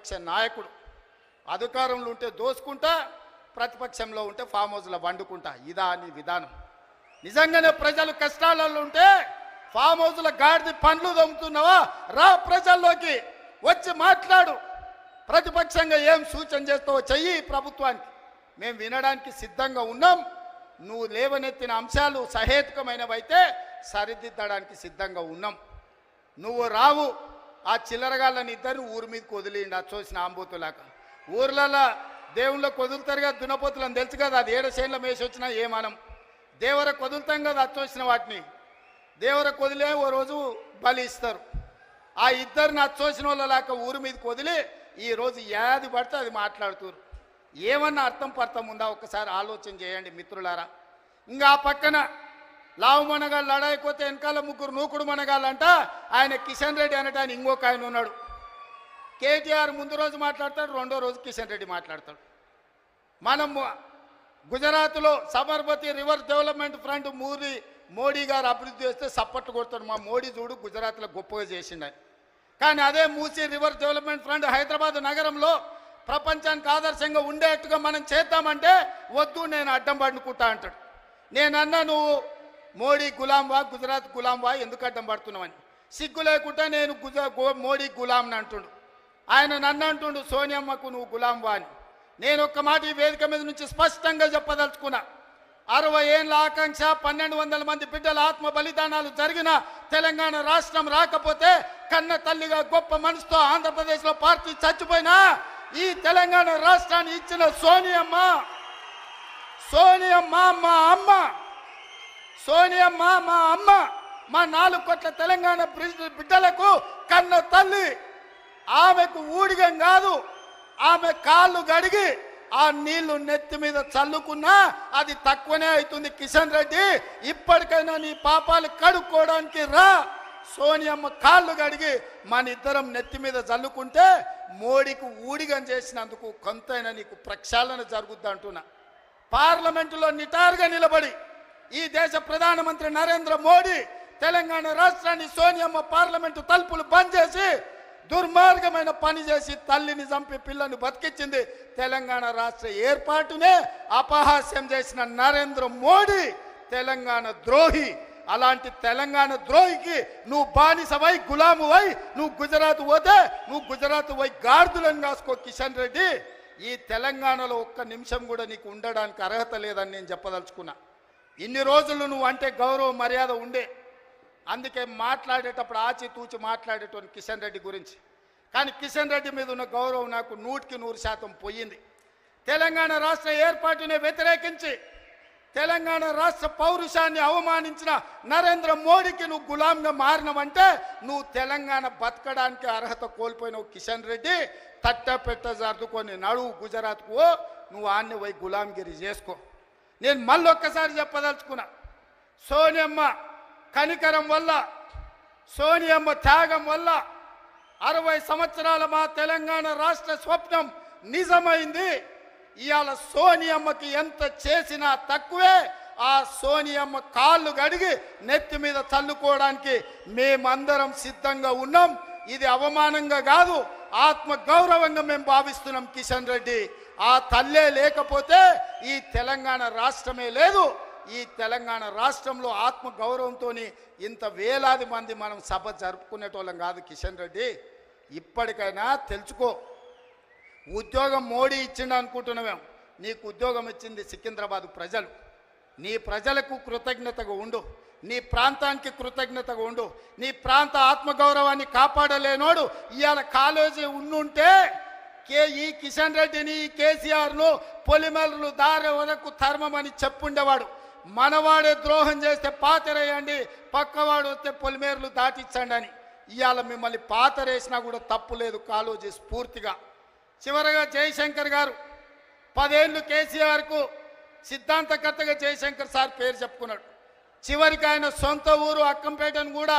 ప్రతిపక్ష నాయకుడు. అధికారంలో ఉంటే దోసుకుంటా, ప్రతిపక్షంలో ఉంటే ఫామ్ హౌస్లో వండుకుంటా. ఇదా నీ విధానం? నిజంగానే ప్రజలు కష్టాలలో ఉంటే ఫామ్ హౌస్లో గాడిది పండ్లు దొంగతున్నావా? రా ప్రజల్లోకి వచ్చి మాట్లాడు. ప్రతిపక్షంగా ఏం సూచన చేస్తావో చెయ్యి ప్రభుత్వానికి. మేము వినడానికి సిద్ధంగా ఉన్నాం. నువ్వు లేవనెత్తిన అంశాలు సహేతుకమైనవైతే సరిదిద్దడానికి సిద్ధంగా ఉన్నాం. నువ్వు రావు. ఆ చిల్లరగాళ్ళని ఇద్దరు ఊరి మీదకి వదిలిండి. అది చూసిన ఆంబోతులాక ఊర్లలో దేవుళ్ళకి వదులుతారుగా దున్నపోతులని తెలుసు కదా. అది 7 చేనుల మేసి వచ్చినా ఏమనం. దేవరకు వదులుతాం కదా అది చూసిన వాటిని. దేవరకు వదిలే ఓ రోజు బలి ఇస్తారు. ఆ ఇద్దరిని అచ్చోసిన వాళ్ళలాక ఊరి మీదకి వదిలి ఈరోజు ఏది పడితే అది మాట్లాడుతున్నారు. ఏమన్నా అర్థం పర్థం ఉందా? ఒక్కసారి ఆలోచన చేయండి మిత్రులారా. ఇంకా ఆ పక్కన లావు మనగాళ్ళు లడాయిపోతే వెనకాల ముగ్గురు నూకుడు మనగాళ్ళంట. ఆయన కిషన్ రెడ్డి అనటాన్ని ఇంకొక ఆయన ఉన్నాడు. కేటీఆర్ ముందు రోజు మాట్లాడతాడు, రెండో రోజు కిషన్ రెడ్డి మాట్లాడతాడు. మనం గుజరాత్లో Sabarmati river development front Modi గారు అభివృద్ధి చేస్తే సప్పట్లు కొడతాడు. మా మోడీ చూడు గుజరాత్లో గొప్పగా చేసిండు. కానీ అదే Musi river development front Hyderabad నగరంలో ప్రపంచానికి ఆదర్శంగా ఉండేట్టుగా మనం చేద్దామంటే వద్దు, నేను అడ్డం పడుకుంటా అంటాడు. నేనన్నా నువ్వు మోడీ గులాంవా, గుజరాత్ గులాంవా, ఎందుకు అడ్డం పడుతున్నామని. సిగ్గు లేకుండా నేను మోడీ గులాంని అంటుండు. ఆయన నన్ను అంటుండు సోనియమ్మకు నువ్వు గులాంవా అని. నేను ఒక్క మాట ఈ వేదిక మీద నుంచి స్పష్టంగా చెప్పదలుచుకున్నా. 60 ఏళ్ళ ఆకాంక్ష, 1200 మంది బిడ్డల ఆత్మ బలిదానాలు జరిగిన తెలంగాణ రాష్ట్రం రాకపోతే కన్న తల్లిగా గొప్ప మనసుతో ఆంధ్రప్రదేశ్లో పార్టీ చచ్చిపోయినా ఈ తెలంగాణ రాష్ట్రాన్ని ఇచ్చిన సోనియమ్మ మా అమ్మ, సోనియమ్మ మా అమ్మ, మా 4 కోట్ల తెలంగాణ బిడ్డలకు కన్న తల్లి. ఆమెకు ఊడిగం కాదు, ఆమె కాళ్ళు గడిగి ఆ నీళ్లు నెత్తి మీద చల్లుకున్నా అది తక్కువనే అవుతుంది. కిషన్ రెడ్డి, ఇప్పటికైనా నీ పాపాలు కడుక్కోవడానికి రా. సోనియమ్మ కాళ్ళు గడిగి మన ఇద్దరం నెత్తి మీద చల్లుకుంటే మోడీకి ఊడిగం చేసినందుకు కొంతైనా నీకు ప్రక్షాళన జరుగుద్ది అంటున్నా. పార్లమెంటులో నిటారుగా నిలబడి ఈ దేశ ప్రధానమంత్రి నరేంద్ర మోడీ తెలంగాణ రాష్ట్రాన్ని సోనియమ్మ పార్లమెంటు తలుపులు బంద్ చేసి దుర్మార్గమైన పని చేసి తల్లిని చంపి పిల్లని బతికించింది. తెలంగాణ రాష్ట్ర ఏర్పాటునే అపహాస్యం చేసిన నరేంద్ర మోడీ తెలంగాణ ద్రోహి. అలాంటి తెలంగాణ ద్రోహికి నువ్వు బానిసవై గులామువై నువ్వు గుజరాత్ పోతే నువ్వు గుజరాత్ పోయి గాడిదలను కాసుకో. కిషన్ రెడ్డి, ఈ తెలంగాణలో ఒక్క నిమిషం కూడా నీకు ఉండడానికి అర్హత లేదని నేను చెప్పదలుచుకున్నా. ఇన్ని రోజులు నువ్వు అంటే గౌరవ మర్యాద ఉండే, అందుకే మాట్లాడేటప్పుడు ఆచితూచి మాట్లాడేటోని కిషన్ రెడ్డి గురించి. కానీ కిషన్ రెడ్డి మీద ఉన్న గౌరవం నాకు 100% పోయింది. తెలంగాణ రాష్ట్ర ఏర్పాటునే వ్యతిరేకించి తెలంగాణ రాష్ట్ర పౌరుషాన్ని అవమానించిన నరేంద్ర మోడీకి నువ్వు గులాంగా మారినవంటే నువ్వు తెలంగాణ బతకడానికి అర్హత కోల్పోయినావు. కిషన్ రెడ్డి, తట్టపెట్ట జరుదుకొని నడువు గుజరాత్కు, నువ్వు ఆన్ని పోయి గులాంగిరి చేసుకో. నేను మళ్ళొక్కసారి చెప్పదలుచుకున్నా, సోనియమ్మ కనికరం వల్ల, సోనియమ్మ త్యాగం వల్ల 60 సంవత్సరాల మా తెలంగాణ రాష్ట్ర స్వప్నం నిజమైంది. ఇవాళ సోనియమ్మకి ఎంత చేసినా తక్కువే. ఆ సోనియమ్మ కాళ్ళు గడిగి నెత్తి మీద చల్లుకోవడానికి మేమందరం సిద్ధంగా ఉన్నాం. ఇది అవమానంగా కాదు, ఆత్మ గౌరవంగా మేము భావిస్తున్నాం. కిషన్ రెడ్డి, ఆ తల్లే లేకపోతే ఈ తెలంగాణ రాష్ట్రమే లేదు. ఈ తెలంగాణ రాష్ట్రంలో ఆత్మ గౌరవంతో ఇంత వేలాది మంది మనం సభ జరుపుకునేటోళ్ళం కాదు. కిషన్ రెడ్డి, ఇప్పటికైనా తెలుసుకో. ఉద్యోగం మోడీ ఇచ్చిండు అనుకుంటున్నామేం. నీకు ఉద్యోగం ఇచ్చింది సికింద్రాబాద్ ప్రజలు. నీ ప్రజలకు కృతజ్ఞతగా ఉండు, నీ ప్రాంతానికి కృతజ్ఞతగా ఉండు. నీ ప్రాంత ఆత్మగౌరవాన్ని కాపాడలేనోడు ఇవాళ కాలేజీ ఉండుంటే ఈ కిషన్ రెడ్డిని, ఈ కేసీఆర్ను పొలిమేరలు దారి వరకు ధర్మమని చెప్పుండేవాడు. మనవాడే ద్రోహం చేస్తే పాతరేయండి, పక్కవాడు వస్తే పొలిమేరలు దాటించండి అని. ఇవాళ మిమ్మల్ని పాతరేసినా కూడా తప్పు లేదు కాలేజీ స్ఫూర్తిగా. చివరగా జయశంకర్ గారు 10 ఏళ్ళు కేసీఆర్కు సిద్ధాంతకర్తగా జయశంకర్ సార్ పేరు చెప్పుకున్నాడు. చివరికి ఆయన సొంత ఊరు అక్కంపేటను కూడా